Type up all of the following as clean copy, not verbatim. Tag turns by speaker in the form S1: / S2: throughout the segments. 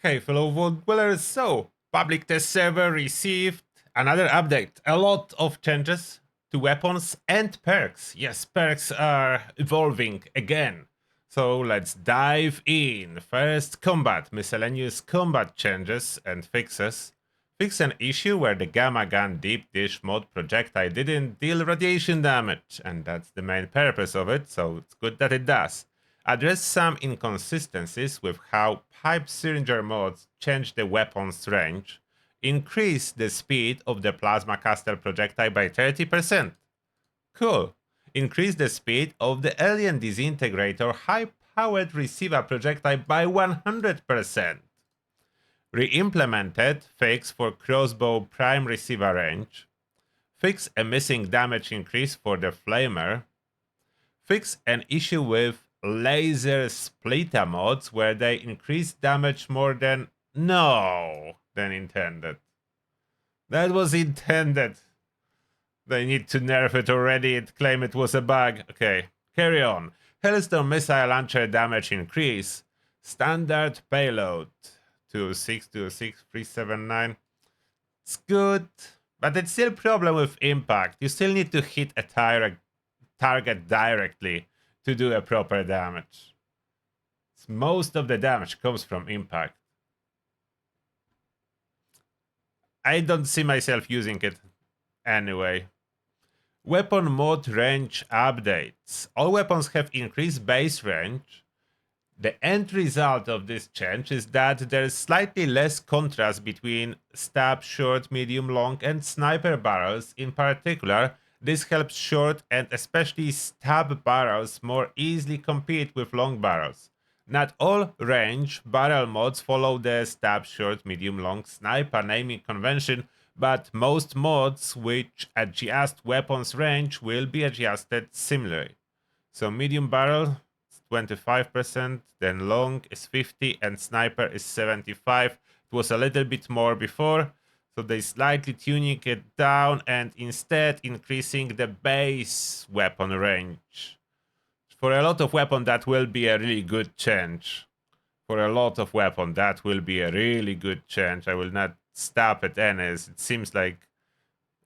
S1: Hey fellow vote dwellers, so public test server received another update. A lot of changes to weapons and perks. Yes, perks are evolving again. So let's dive in. First, combat. Miscellaneous combat changes and fixes. Fix an issue where the Gamma Gun Deep Dish mod projectile didn't deal radiation damage, and that's the main purpose of it, so it's good that it does. Address some inconsistencies with how pipe syringer mods change the weapon's range. Increase the speed of the plasma caster projectile by 30%. Cool. Increase the speed of the alien disintegrator high-powered receiver projectile by 100%. Re-implemented fix for crossbow prime receiver range. Fix a missing damage increase for the flamer. Fix an issue with laser splitter mods where they increase damage more than intended. That was intended. They need to nerf it already and claim it was a bug. Okay, carry on. Hellstone missile launcher damage increase. Standard payload 2626379. It's good, but it's still a problem with impact. You still need to hit a target directly to do a proper damage. Most of the damage comes from impact. I don't see myself using it anyway. Weapon mod range updates. All weapons have increased base range. The end result of this change is that there's slightly less contrast between stab, short, medium, long, and sniper barrels. In particular, this helps short and especially stab barrels more easily compete with long barrels. Not all range barrel mods follow the stab, short, medium, long, sniper naming convention, but most mods which adjust weapons range will be adjusted similarly. So medium barrel 25%, then long is 50, and sniper is 75. It was a little bit more before, so they slightly tuning it down and instead increasing the base weapon range. For a lot of weapon, that will be a really good change. For a lot of weapon, that will be a really good change. I will not stop at any. It seems like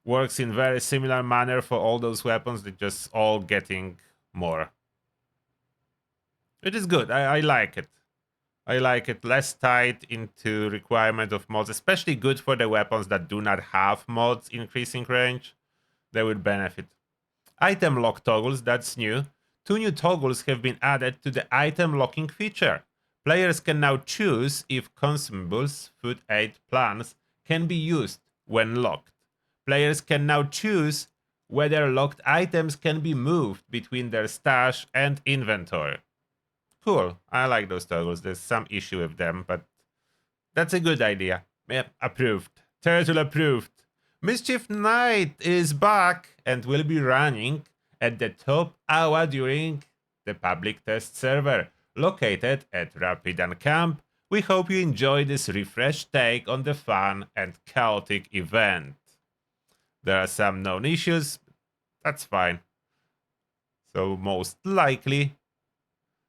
S1: works in very similar manner for all those weapons. They're just all getting more. It is good. I like it. I like it less tied into requirement of mods, especially good for the weapons that do not have mods increasing range. They would benefit. Item lock toggles, that's new. 2 new toggles have been added to the item locking feature. Players can now choose if consumables, food aid plans can be used when locked. Players can now choose whether locked items can be moved between their stash and inventory. Cool. I like those toggles. There's some issue with them, but that's a good idea. Yep, approved. Turtle approved. Mischief Knight is back and will be running at the top hour during the public test server located at Rapidan Camp. We hope you enjoy this refreshed take on the fun and chaotic event. There are some known issues. That's fine. So most likely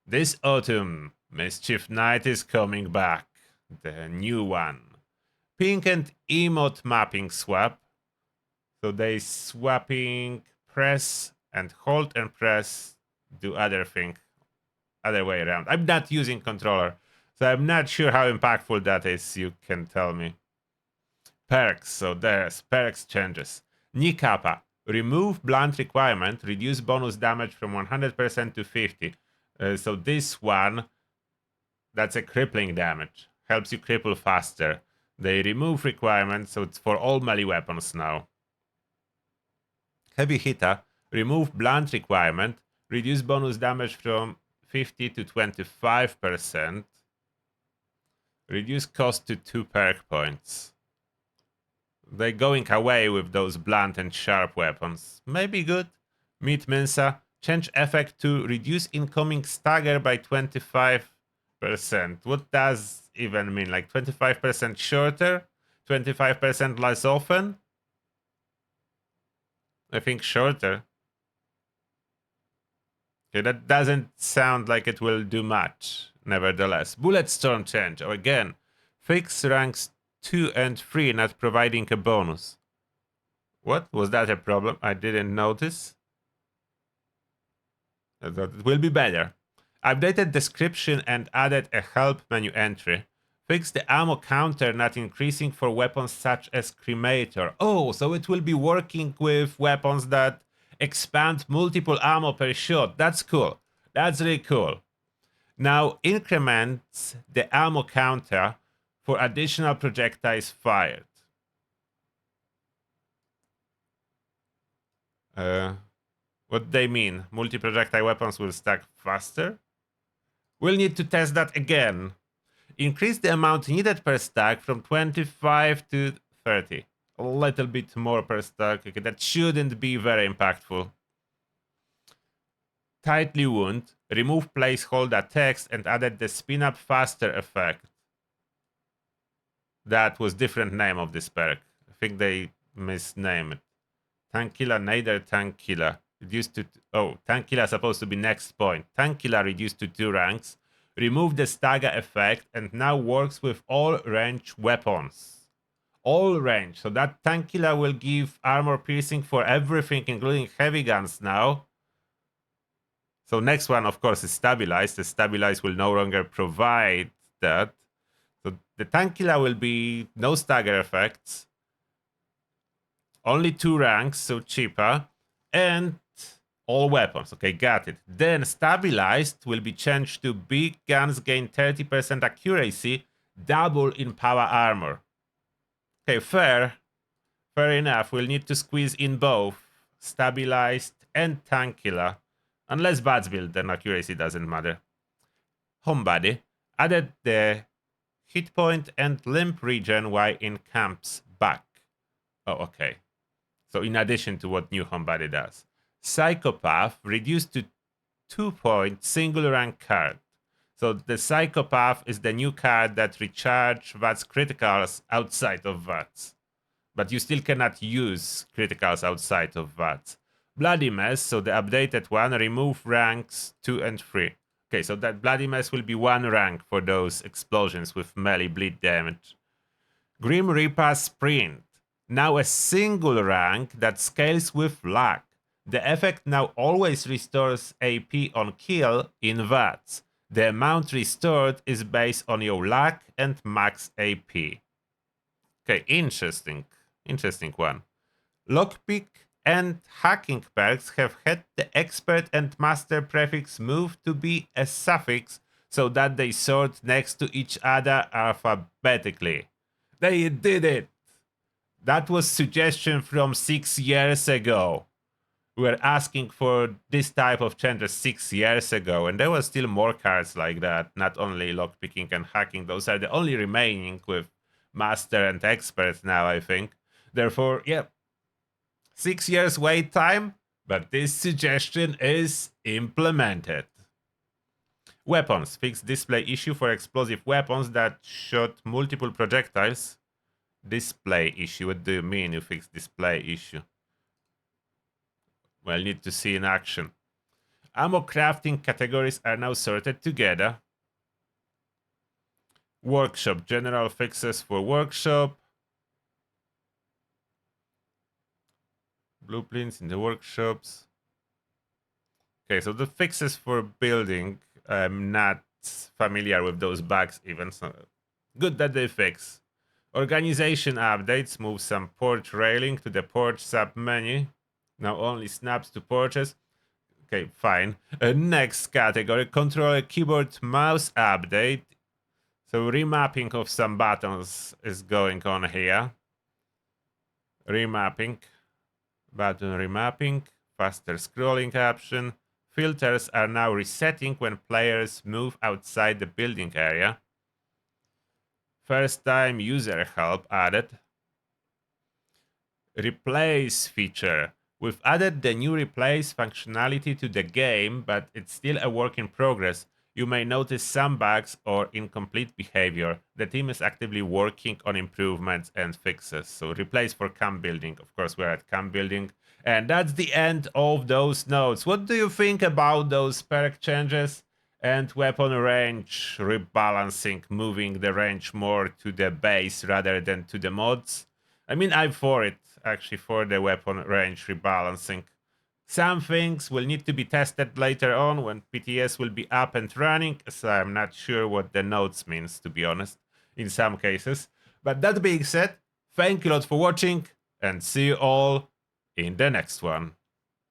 S1: this autumn, Mischief Knight is coming back. The new one. Pink and emote mapping swap. So they swapping press and hold and press do other thing. Other way around. I'm not using controller, so I'm not sure how impactful that is. You can tell me. Perks. So there's perks changes. Nikapa. Remove blunt requirement. Reduce bonus damage from 100% to 50. So this one, that's a crippling damage. Helps you cripple faster. They remove requirements, so it's for all melee weapons now. Heavy hitter, remove blunt requirement. Reduce bonus damage from 50 to 25%. Reduce cost to 2 perk points. They're going away with those blunt and sharp weapons. Maybe good. Meet Mensa. Change effect to reduce incoming stagger by 25%. What does even mean? Like 25% shorter? 25% less often? I think shorter. Okay, that doesn't sound like it will do much. Nevertheless, bullet storm change. Oh, again, Fix ranks 2 and 3 not providing a bonus. What? Was that a problem? I didn't notice. That will be better. Updated description and added a help menu entry. Fix the ammo counter not increasing for weapons such as Cremator. Oh, so it will be working with weapons that expand multiple ammo per shot. That's cool. That's really cool. Now increments the ammo counter for additional projectiles fired. What they mean? Multi-projectile weapons will stack faster? We'll need to test that again. Increase the amount needed per stack from 25 to 30. A little bit more per stack. Okay, that shouldn't be very impactful. Tightly wound. Remove placeholder text and added the spin up faster effect. That was different name of this perk. I think they misnamed it. Tank Killer, neither Tank Killer. Reduced to... Oh, Tank Killer supposed to be next point. Tank Killer reduced to 2 ranks. Remove the stagger effect and now works with all range weapons. All range. So that Tank Killer will give armor piercing for everything, including heavy guns now. So next one, of course, is stabilized. The stabilized will no longer provide that. So the Tank Killer will be no stagger effects. Only 2 ranks, so cheaper. And all weapons. Okay, got it. Then stabilized will be changed to big guns gain 30% accuracy, double in power armor. Okay, fair. Fair enough. We'll need to squeeze in both stabilized and tank killer. Unless bats build, then accuracy doesn't matter. Homebody added the hit point and limp regen while in camps back. Oh, okay. So in addition to what new homebody does. Psychopath reduced to 2-point single rank card. So the Psychopath is the new card that recharge VATS criticals outside of VATS. But you still cannot use criticals outside of VATS. Bloody Mess, so the updated one, remove ranks 2 and 3. Okay, so that Bloody Mess will be 1 rank for those explosions with melee bleed damage. Grim Reaper Sprint, now a single rank that scales with luck. The effect now always restores AP on kill in VATS. The amount restored is based on your luck and max AP. Okay, interesting. Interesting one. Lockpick and hacking perks have had the expert and master prefix moved to be a suffix so that they sort next to each other alphabetically. They did it! That was suggestion from 6 years ago. We were asking for this type of changes 6 years ago, and there were still more cards like that, not only lockpicking and hacking. Those are the only remaining with master and expert now, I think. Therefore, yeah, 6 years wait time, but this suggestion is implemented. Weapons. Fix display issue for explosive weapons that shot multiple projectiles. Display issue. What do you mean you fix display issue? Well, need to see in action. Ammo crafting categories are now sorted together. Workshop. General fixes for workshop. Blueprints in the workshops. Okay, so the fixes for building, I'm not familiar with those bugs even, so good that they fix. Organization updates, move some porch railing to the porch sub-menu. Now only snaps to porches. Okay, fine. Next category, controller keyboard mouse update. So remapping of some buttons is going on here. Remapping. Button remapping. Faster scrolling option. Filters are now resetting when players move outside the building area. First time user help added. Replace feature. We've added the new replace functionality to the game, but it's still a work in progress. You may notice some bugs or incomplete behavior. The team is actively working on improvements and fixes. So replace for camp building. Of course, we're at camp building. And that's the end of those notes. What do you think about those perk changes? And weapon range rebalancing, moving the range more to the base rather than to the mods. I mean, I'm for it, actually, for the weapon range rebalancing. Some things will need to be tested later on when PTS will be up and running, so I'm not sure what the nodes means, to be honest, in some cases. But that being said, thank you a lot for watching, and see you all in the next one.